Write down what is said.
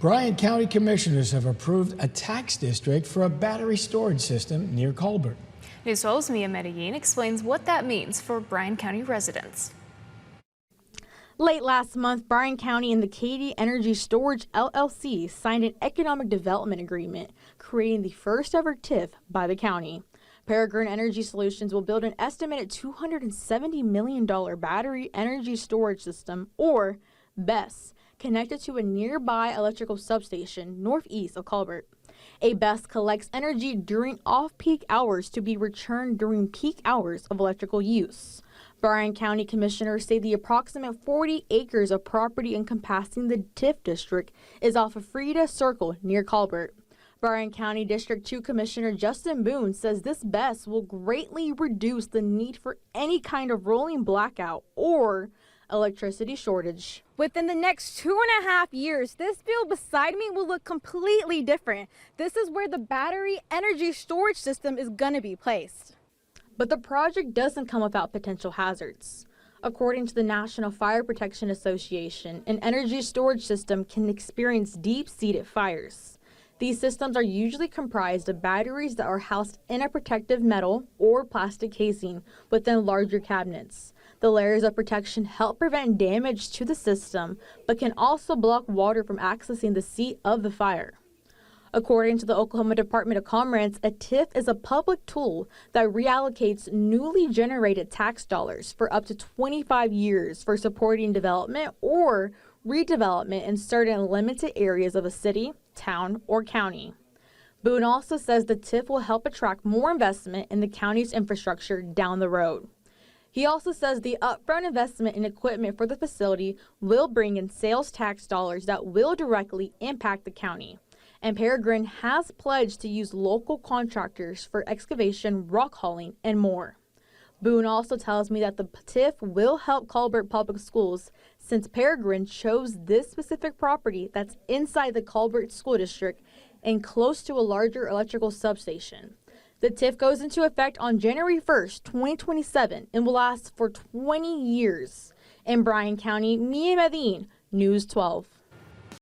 Bryan County commissioners have approved a tax district for a battery storage system near Colbert. News 12's Mia Medellin explains what that means for Bryan County residents. Late last month, Bryan County and the Katy Energy Storage LLC signed an economic development agreement, creating the first ever TIF by the county. Peregrine Energy Solutions will build an estimated $270 million battery energy storage system, or BESS, connected to a nearby electrical substation northeast of Colbert. A BESS collects energy during off-peak hours to be returned during peak hours of electrical use. Bryan County commissioners say the approximate 40 acres of property encompassing the TIF district is off of Frida Circle near Colbert. Bryan County District 2 Commissioner Justin Boone says this BESS will greatly reduce the need for any kind of rolling blackout or electricity shortage. Within the next 2.5 years, this field beside me will look completely different. This is where the battery energy storage system is going to be placed. But the project doesn't come without potential hazards. According to the National Fire Protection Association, an energy storage system can experience deep-seated fires. These systems are usually comprised of batteries that are housed in a protective metal or plastic casing within larger cabinets. The layers of protection help prevent damage to the system, but can also block water from accessing the seat of the fire. According to the Oklahoma Department of Commerce, a TIF is a public tool that reallocates newly generated tax dollars for up to 25 years for supporting development or redevelopment in certain limited areas of a city, town, or county. Boone also says the TIF will help attract more investment in the county's infrastructure down the road. He also says the upfront investment in equipment for the facility will bring in sales tax dollars that will directly impact the county. And Peregrine has pledged to use local contractors for excavation, rock hauling, and more. Boone also tells me that the TIF will help Colbert Public Schools since Peregrine chose this specific property that's inside the Colbert School District and close to a larger electrical substation. The TIF goes into effect on January 1st, 2027 and will last for 20 years. In Bryan County, Mia Medellin, News 12.